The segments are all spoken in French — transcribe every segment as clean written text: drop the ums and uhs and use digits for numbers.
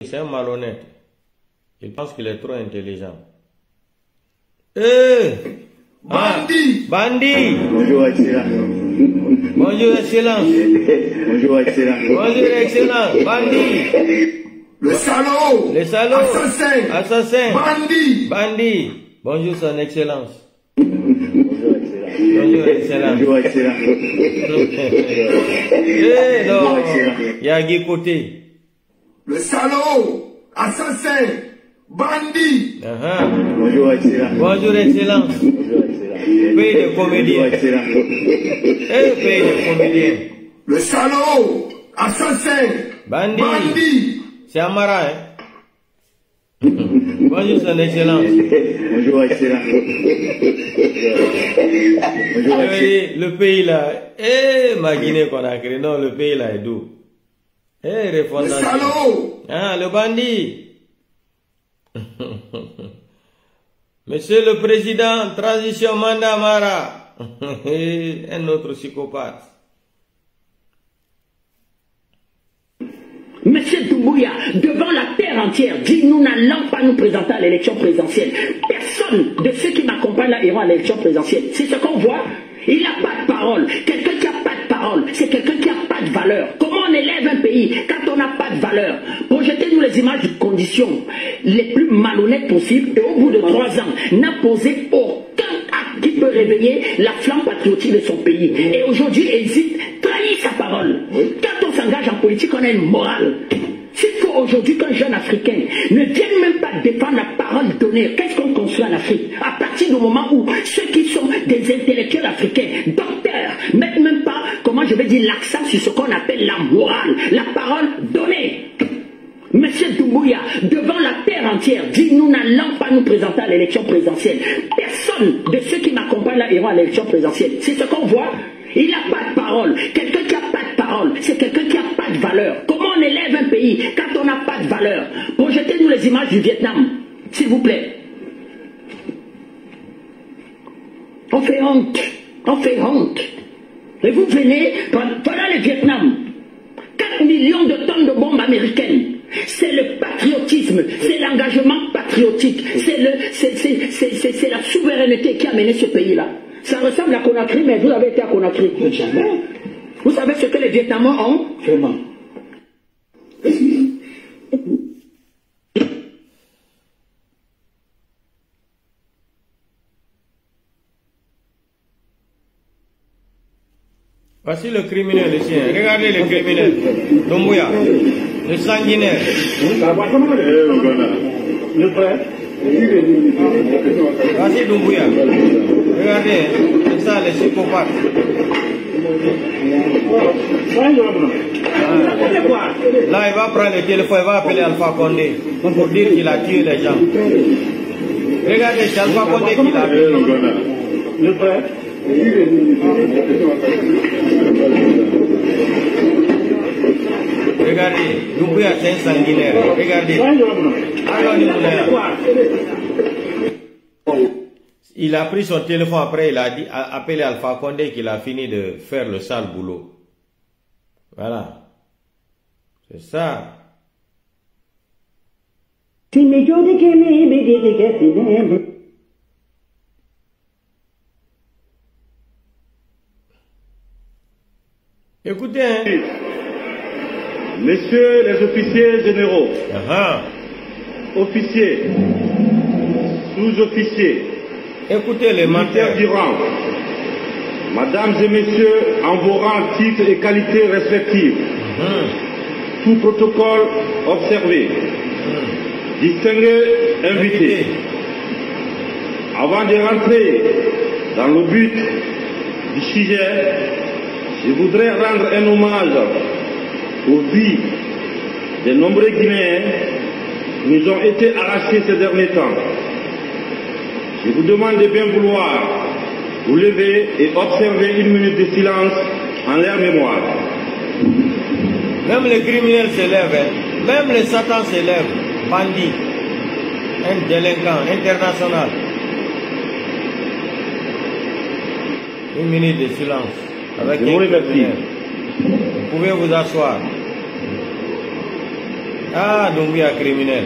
C'est un malhonnête. Il pense qu'il est trop intelligent. Bandit! Bandit! Bonjour, Excellence. Bonjour, Excellence. Bonjour, Excellence. Bonjour, Excellence. Bandit! Le salaud! Les salauds! Assassin! Assassin! Bandit! Bandit! Bonjour, son Excellence. Bonjour, Excellence. Bonjour, Excellence. Bonjour, Excellence. Eh non! Il y a Guy Côté. Le salaud! Assassin! Bandit! Bonjour, Excellence. Bonjour, Excellence. Bonjour, Excellence. Pays de comédiens. Bonjour, Excellence. Pays de comédiens. Le salaud! Assassin! Bandit! Bandit! C'est Amara, hein? Bonjour, son Excellence. Bonjour, Excellence. Bonjour, Excellence. Le pays là, ma Guinée qu'on a créé, non, le pays là est doux. Le Refondation. salaud! Ah, le bandit. Monsieur le Président, transition mandat Mara. Un autre psychopathe. Monsieur Doumbouya, devant la terre entière, dit nous n'allons pas nous présenter à l'élection présidentielle. Personne de ceux qui m'accompagnent là iront à l'élection présidentielle. C'est ce qu'on voit. Il n'a pas de parole. Quelqu'un qui n'a pas de parole, c'est quelqu'un qui n'a pas de valeur. Comment on élève un pays quand on n'a pas de valeur? Projetez-nous les images de conditions les plus malhonnêtes possibles et au bout de 3 ans, n'a posé aucun acte qui peut réveiller la flamme patriotique de son pays. Et aujourd'hui, hésite, trahit sa parole. Quand on s'engage en politique, on a une morale. S'il faut aujourd'hui qu'un jeune Africain ne vienne même pas défendre la parole donnée, qu'est-ce qu'on construit en Afrique? À partir du moment où ceux qui sont des intellectuels africains, docteurs, mettent même pas, comment je vais dire, l'accent sur ce qu'on appelle la morale, la parole donnée. Monsieur Doumbouya, devant la terre entière, dit nous n'allons pas nous présenter à l'élection présidentielle. Personne de ceux qui m'accompagnent là iront à l'élection présidentielle. C'est ce qu'on voit. Il n'a pas de parole. Quelqu'un qui n'a pas de parole, c'est quelqu'un qui n'a pas de valeur. Comment on élève un pays quand on n'a pas de valeur? Projetez-nous les images du Vietnam, s'il vous plaît. On fait honte. On fait honte. Et vous venez, pendant le Vietnam, 4 millions de tonnes de bombes américaines. C'est le patriotisme, c'est l'engagement patriotique, c'est la souveraineté qui a mené ce pays-là. Ça ressemble à Conakry, mais vous avez été à Conakry. Jamais. Vous savez ce que les Vietnamiens ont? Vraiment. Voici le criminel ici. Regardez le criminel. Doumbouya. Le sanguinaire. Le frère. Voici Doumbouya. Regardez. C'est ça, les psychopathes. Là, il va prendre le téléphone, il va appeler Alpha Condé pour dire qu'il a tué les gens. Regardez, c'est Alpha Condé qui l'a tué. Le frère. Regardez, Doumbouya c'est un sanguinaire. Regardez. Il a pris son téléphone après, il a dit, appelé Alpha Condé qu'il a fini de faire le sale boulot. Voilà. C'est ça. Écoutez, hein. Messieurs les officiers généraux, officiers, sous-officiers, écoutez les militaires du rang, mesdames et messieurs, en vos rangs, titres et qualités respectives, tout protocole observé, distingués invités, avant de rentrer dans le but du sujet, je voudrais rendre un hommage aux vies de nombreux Guinéens qui nous ont été arrachés ces derniers temps. Je vous demande de bien vouloir vous lever et observer 1 minute de silence en leur mémoire. Même les criminels s'élèvent, même les satans s'élèvent. Bandit, un délinquant international. 1 minute de silence. Avec je vous remercie. Vous pouvez vous asseoir. Ah, Doumbouya criminel.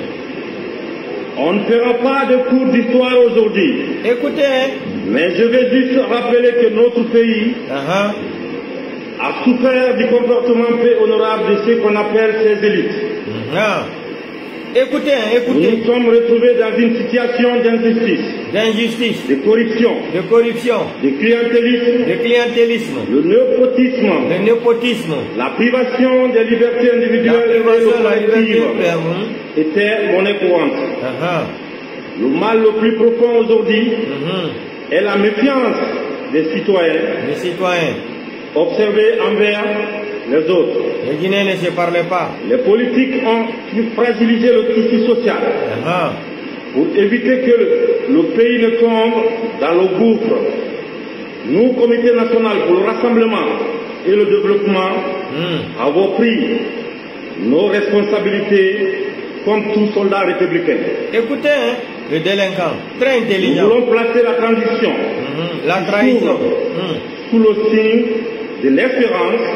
On ne fera pas de cours d'histoire aujourd'hui. Écoutez, hein. Mais je vais juste rappeler que notre pays a souffert du comportement peu honorable de ce qu'on appelle ses élites. Écoutez, hein, écoutez. Nous nous sommes retrouvés dans une situation d'injustice, de corruption, de clientélisme, le népotisme, la privation des libertés individuelles et collectives était monnaie courante. Le mal le plus profond aujourd'hui est la méfiance des citoyens observés envers les autres. Les Guinéens ne se parlaient pas. Les politiques ont fragilisé le tissu social pour éviter que le pays ne tombe dans le gouffre. Nous, Comité national pour le rassemblement et le développement, avons pris nos responsabilités comme tout soldat républicain. Écoutez, hein, le délinquant, très intelligent. Nous voulons placer la transition, la trahison, sous le signe de l'espérance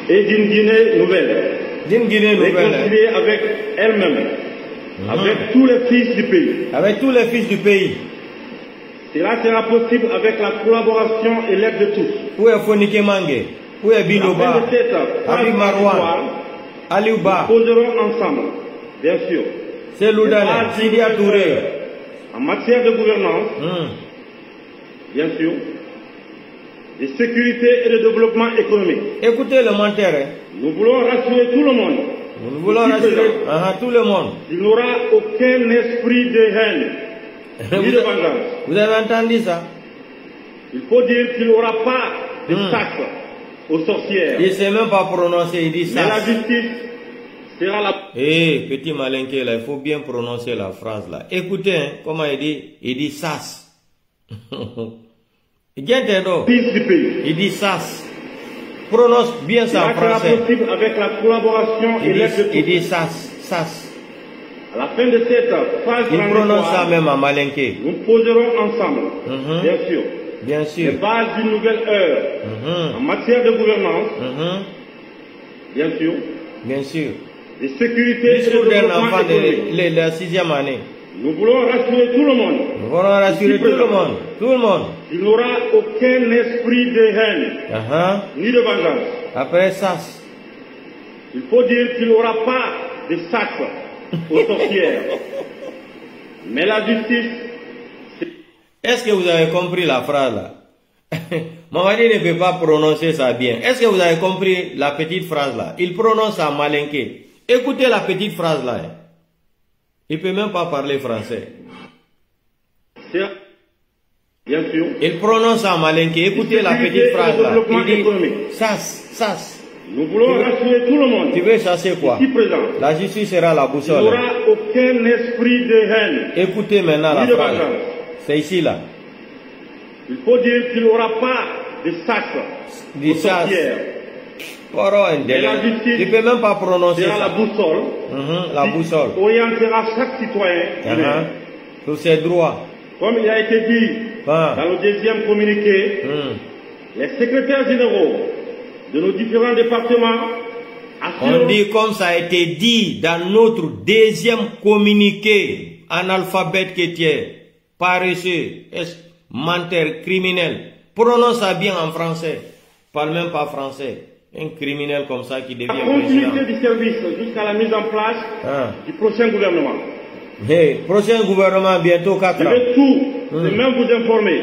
et d'une Guinée nouvelle. Réconciliée avec elle-même, avec tous les fils du pays. Avec tous les fils du pays. Cela sera possible avec la collaboration et l'aide de tous. Où est Fonike Mange? Où est Biloba? Abi Marwan? Aliouba? Nous poserons ensemble, bien sûr. C'est Loudane, Sidia Touré. En matière de gouvernance, bien sûr, de sécurité et de développement économique. Écoutez le menteur. Nous voulons rassurer tout le monde. Nous voulons rassurer tout le monde. Il n'y aura aucun esprit de haine, ni de vengeance. Vous avez entendu ça? Il faut dire qu'il n'y aura pas de sac aux sorcières. Il ne sait même pas prononcer, il dit ça. Mais la justice sera la... Petit malinqué là, il faut bien prononcer la phrase là. Écoutez, hein, comment il dit sas. Il dit sas. Prononce bien ça en français. Possible avec la collaboration et l'aide de tous. Il dit sas. À la fin de cette phase, il prononce ça même en malinqué. Nous poserons ensemble, bien sûr, les bases d'une nouvelle heure en matière de gouvernance, bien sûr, de sécurité et de développement économique. La 6e année. Nous voulons rassurer tout le monde. Tout le monde. Il n'y aura aucun esprit de haine, ni de vengeance. Après sas. Il faut dire qu'il n'y aura pas de sac aux sorcières. Mais la justice... Est-ce que vous avez compris la phrase là? Mamadi ne peut pas prononcer ça bien. Est-ce que vous avez compris la petite phrase là? Il prononce ça malinqué. Écoutez la petite phrase là. Il ne peut même pas parler français. Bien sûr. Il prononce ça malinqué. Écoutez la petite phrase là. Il dit sas. Nous voulons rassurer tout le monde. Tu veux chasser quoi? Ici présent. La justice sera la boussole. Il n'y aura aucun esprit de haine. Écoutez maintenant la phrase. C'est ici là. Il faut dire qu'il n'y aura pas de sac aux sorcières. Mais la justice, tu ne peux même pas prononcer ça. La boussole. La boussole. Orientera chaque citoyen sur ses droits. Comme il a été dit dans le deuxième communiqué, les secrétaires généraux de nos différents départements assurent... On dit comme ça a été dit dans notre deuxième communiqué, analphabète que tu es, paresseux, menteur, criminel. Prononce ça bien en français. Parle même pas français. Un criminel comme ça qui devient président. La continuité du service jusqu'à la mise en place du prochain gouvernement. Prochain gouvernement bientôt 4 ans. Je vais tout de même vous informer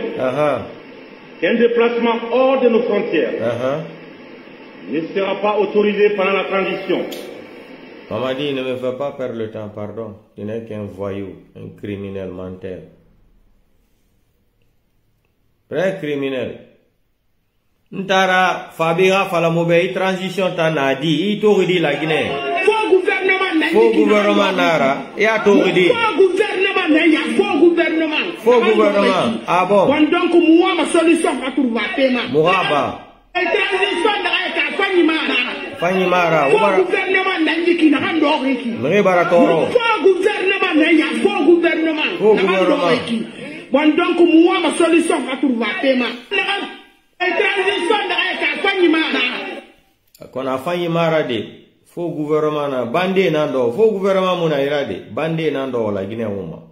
qu'un déplacement hors de nos frontières ne sera pas autorisé pendant la transition. Mamadi, ne me fais pas perdre le temps, pardon. Tu n'es qu'un voyou, un criminel menteur. Très criminel. Ntara Fabira Falamobé, transition Tanadi, il t'aurait dit la Guinée. Faux gouvernement Nara, et à t'aurait dit. Faux gouvernement, ah bon. Donc, moi, ma solution va trouver paiement. Mouraba. Fanyimara, faux gouvernement Nandiki Nandoriki. Mrebaratoro. Faux gouvernement. Bon, donc, moi, ma solution va trouver paiement. Qu'on a Fanyimara de Faux gouvernement na bandé nando, faux gouvernement mona irade, bandé nando la Guinée Ouma.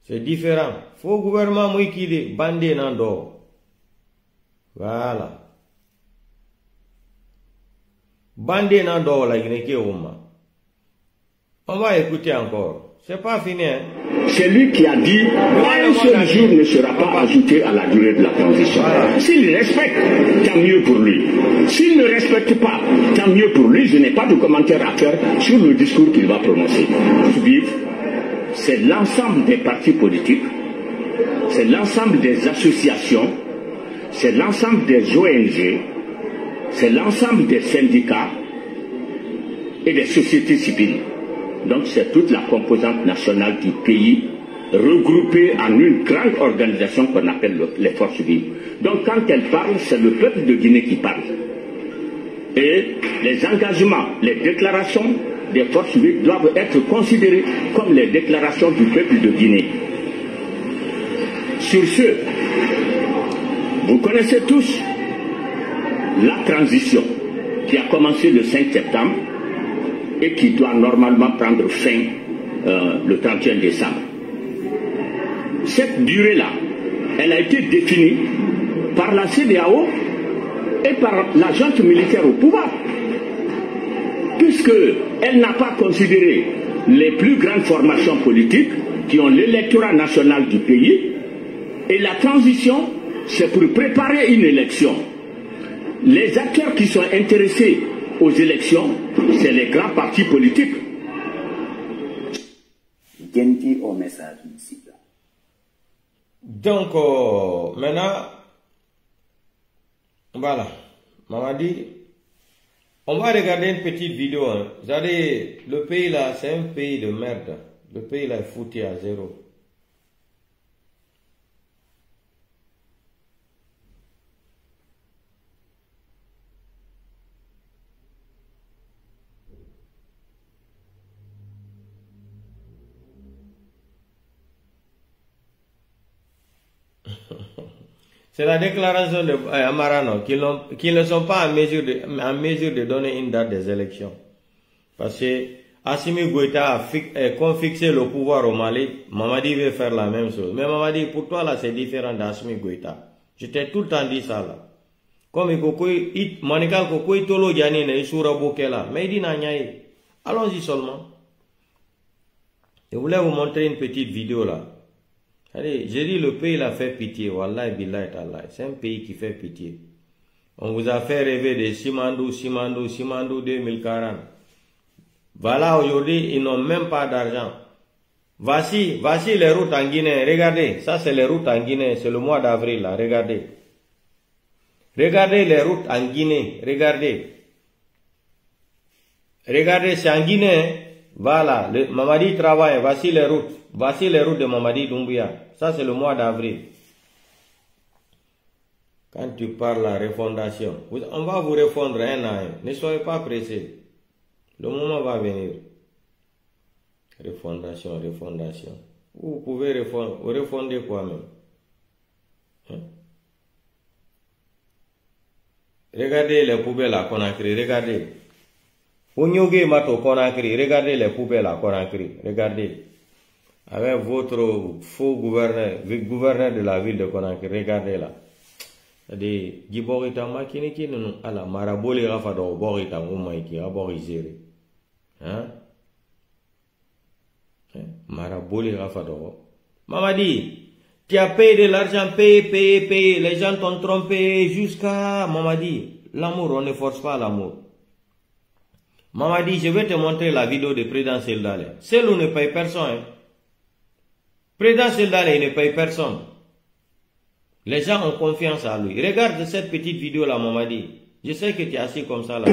C'est différent. Faux gouvernement moi qui dit bandé nando. Voilà. Bandé nando la Guinée Ouma. On va écouter encore. C'est pas fini, hein? C'est lui qui a dit un seul jour ne sera pas ajouté à la durée de la transition. Voilà. S'il respecte, tant mieux pour lui. S'il ne respecte pas, tant mieux pour lui. Je n'ai pas de commentaire à faire sur le discours qu'il va prononcer. C'est l'ensemble des partis politiques, c'est l'ensemble des associations, c'est l'ensemble des ONG, c'est l'ensemble des syndicats et des sociétés civiles. Donc c'est toute la composante nationale du pays regroupée en une grande organisation qu'on appelle les forces vives. Donc quand elle parle, c'est le peuple de Guinée qui parle. Et les engagements, les déclarations des forces vives doivent être considérées comme les déclarations du peuple de Guinée. Sur ce, vous connaissez tous la transition qui a commencé le 5 septembre et qui doit normalement prendre fin le 31 décembre. Cette durée-là, elle a été définie par la CEDEAO et par la junte militaire au pouvoir, puisqu'elle n'a pas considéré les plus grandes formations politiques qui ont l'électorat national du pays, et la transition, c'est pour préparer une élection. Les acteurs qui sont intéressés aux élections, c'est les grands partis politiques. Gentil au message ici. Donc, maintenant, voilà, Mamadi, on va regarder une petite vidéo. Hein. Vous savez, le pays là, c'est un pays de merde. Le pays là est foutu à zéro. C'est la déclaration de Amarano qu'ils ne sont pas en mesure de donner une date des élections. Parce que Assimi Goïta a fixé le pouvoir au Mali. Mamadi veut faire la même chose. Mais Mamadi, pour toi là, c'est différent d'Assimi Goïta. Je t'ai tout le temps dit ça là. Comme il Manikal Kokoi Tolo Yanine, Isura Bokela. Mais il dit Nanyaï. Allons-y seulement. Je voulais vous montrer une petite vidéo là. Allez, j'ai dit le pays l'a fait pitié, Wallah billahi ta'ala. C'est un pays qui fait pitié. On vous a fait rêver de Simandou 2040. Voilà, aujourd'hui, ils n'ont même pas d'argent. Voici les routes en Guinée. Regardez, ça c'est les routes en Guinée, c'est le mois d'avril là, regardez. Regardez les routes en Guinée, regardez. Regardez, c'est en Guinée. Voilà, Mamadi travaille, voici les routes. Voici les routes de Mamadi Doumbouya. Ça, c'est le mois d'avril. Quand tu parles de la refondation, on va vous refondre un à un. Ne soyez pas pressés. Le moment va venir. Refondation. Vous pouvez refonder quoi même. Hein? Regardez les poubelles à Conakry, regardez. Ounyoge Mato Conakry, regardez les poubelles à Conakry, regardez. Avec votre faux gouverneur de la ville de Conakry, regardez là. C'est-à-dire, Giborita Makiniki, nous, à la Maraboli Rafado, Borita, Oumaiki, Aborizere. Hein? Maraboli Rafado. Mamadi, tu as payé de l'argent, payé. Les gens t'ont trompé jusqu'à. Mamadi, l'amour, on ne force pas l'amour. Mamadi, je vais te montrer la vidéo de président Seldale. Celle où ne paye personne. Hein? Président Seldale, il ne paye personne. Les gens ont confiance à lui. Regarde cette petite vidéo là, Mamadi. Je sais que tu es assis comme ça là.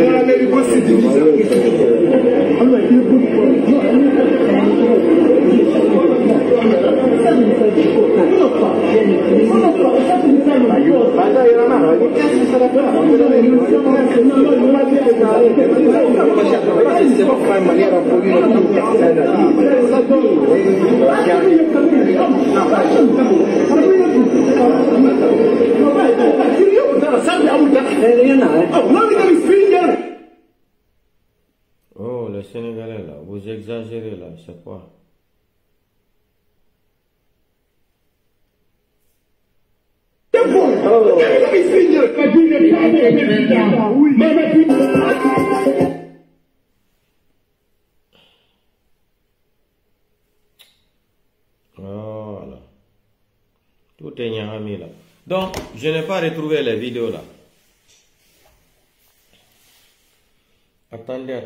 les Sénégalais là, vous exagérez là, c'est quoi? Voilà. Tout est nyahami là. Donc, je n'ai pas retrouvé les vidéos là. Attendez.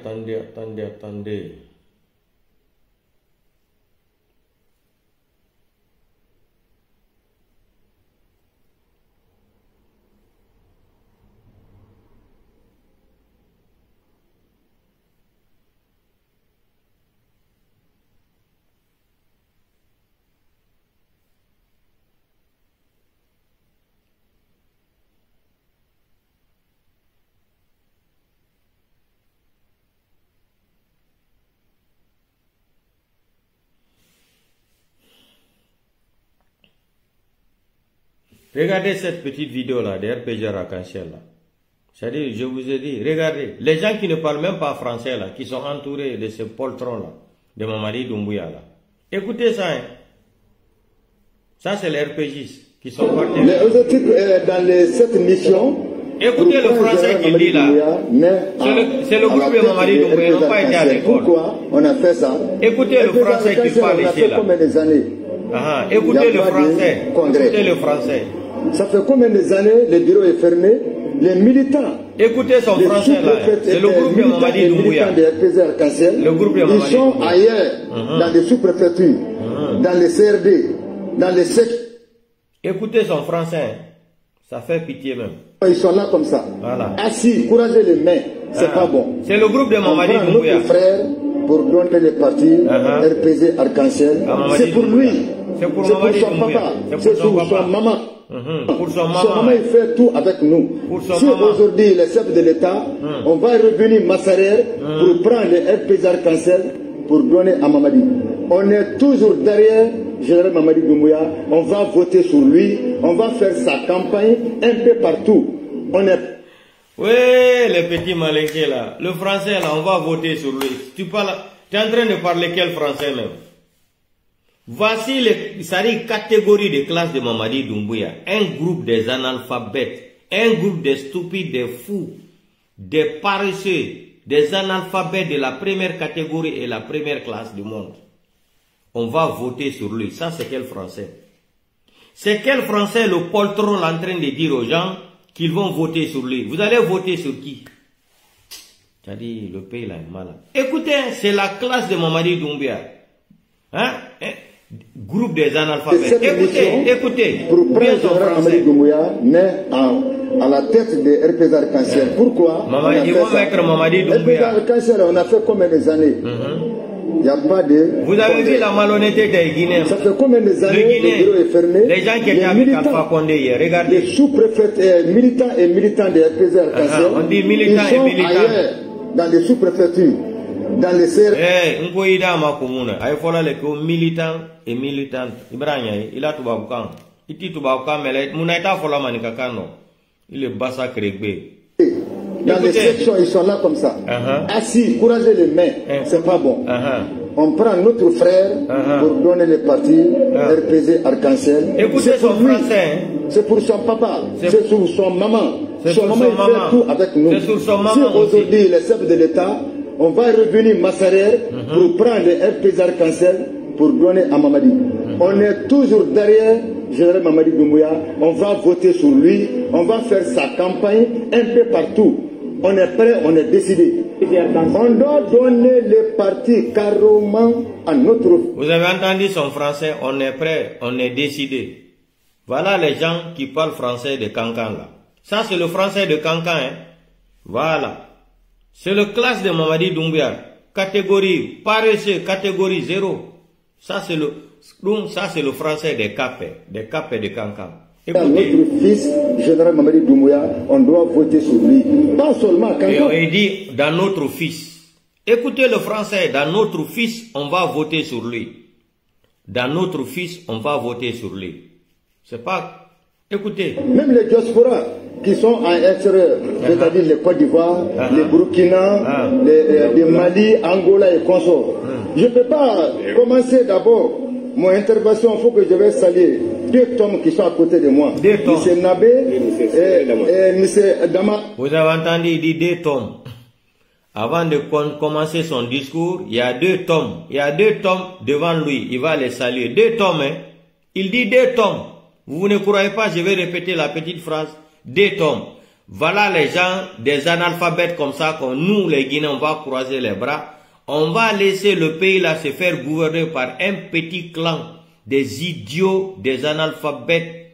Regardez cette petite vidéo là de RPG Arc-en-Ciel là. C'est-à-dire, je vous ai dit, regardez, les gens qui ne parlent même pas français là, qui sont entourés de ce poltron là, de Mamadi Doumbouya là. Écoutez ça, hein. Ça c'est les RPGistes qui sont partis. Dans cette mission, écoutez le français qui dit là. C'est le groupe de Mamadi Doumbouya, ils n'ont pas été à l'école. Pourquoi on a fait ça? Écoutez le français qui parle ici là. Écoutez le français. Écoutez le français. Ça fait combien d'années le bureau est fermé? Les militants. Écoutez son français là. C'est le groupe de Mamadi Doumbouya. Le groupe de Mamadi Doumbouya. Ils sont ailleurs, dans les sous-préfectures, dans les CRD, dans les sectes. Écoutez son français. Ça fait pitié même. Ils sont là comme ça. Voilà. Assis, couragez les mains. C'est pas bon. C'est le groupe de Mamadi Doumbouya. Notre frère pour donner les partis RPZ Arc-en-Ciel. C'est pour lui. C'est pour son papa. C'est pour son maman. Pour son maman. Son maman, il fait tout avec nous. Si aujourd'hui, les chefs de l'État, on va revenir Massarère pour prendre les RPZ Arc-en-Ciel pour donner à Mamadi. On est toujours derrière Général Mamadi Doumbouya. On va voter sur lui. On va faire sa campagne un peu partout. On est... Oui, les petits malinqués là. Le français là, on va voter sur lui. Tu es en train de parler quel français même? Voici les catégories de classe de Mamadi Doumbouya. Un groupe des analphabètes, un groupe des stupides, des fous, des paresseux, des analphabètes de la première catégorie et la première classe du monde. On va voter sur lui. Ça, c'est quel français? C'est quel français le poltron est en train de dire aux gens qu'ils vont voter sur lui? Vous allez voter sur qui? C'est-à-dire, le pays là est malade. Écoutez, c'est la classe de Mamadi Doumbouya. Hein? Groupe des analphabètes. Écoutez. Pour prendre Général Mamadi Doumbouya, né à la tête de RPZ Arc-en-Ciel. Pourquoi? Ils vont mettre Mamadi Doumbouya. RPZ Arc-en-Ciel, on a fait combien d'années? Il n'y a pas de... Vous avez vu la malhonnêteté des Guinéens? Ça fait combien d'années que le bureau est fermé? Les gens qui étaient avec Alpha Condé hier, regardez. Les sous-préfets, militants et militants de RPZ Arc-en-Ciel, on dit militants et militants. Ailleurs, dans les sous-préfectures, dans les CR... Nkoïda ma commune, il faut là les militants et militantes. Ibrahim, il a tout baboukan. Il dit tout baboukan, mais il n'a pas fait la manicacano. Il est bassa crégbé. Dans les sections, ils sont là comme ça. Assis, couragez les mains, c'est pas bon. On prend notre frère pour donner les partis RPZ Arc-en-Ciel. Écoutez son français. C'est pour son papa, c'est pour son maman. Son maman, il fait tout avec nous. C'est sur son maman. Si aujourd'hui, les chefs de l'État, on va revenir Massarère pour prendre les RPZ Arc-en-Ciel pour donner à Mamadi. On est toujours derrière Général Mamadi Doumbouya. On va voter sur lui. On va faire sa campagne un peu partout. On est prêt, on est décidé. On doit donner les partis carrément à notre... Vous avez entendu son français, on est prêt, on est décidé. Voilà les gens qui parlent français de Cancan là. Ça c'est le français de Cancan, hein. Voilà. C'est le classe de Mamadi Doumbouya. Catégorie paresseux, catégorie 0. Ça c'est le français des Capes et de Cancan. Écoutez, notre fils, Général Mamadi Doumbouya, on doit voter sur lui. Pas seulement Cancan. Et il dit dans notre fils. Écoutez le français, dans notre fils, on va voter sur lui. Dans notre fils, on va voter sur lui. C'est pas... Écoutez. Même les diasporas, qui sont en extérieur, c'est-à-dire les Côte d'Ivoire, les Burkina, les Mali, Angola et consorts. Je ne peux pas commencer d'abord mon intervention, il faut que je vais saluer 2 tomes qui sont à côté de moi. M. Nabé et M. Dama. Vous avez entendu, il dit 2 tomes. Avant de commencer son discours, il y a 2 tomes. Il y a 2 tomes devant lui. Il va les saluer. 2 tomes, hein. Il dit 2 tomes. Vous ne croyez pas, je vais répéter la petite phrase. 2 tomes. Voilà les gens, des analphabètes comme ça, comme nous les Guinéens, on va croiser les bras. On va laisser le pays là se faire gouverner par un petit clan, des idiots, des analphabètes.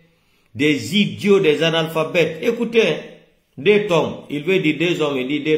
Des idiots, des analphabètes. Écoutez, 2 tomes. Il veut dire 2 hommes, il dit 2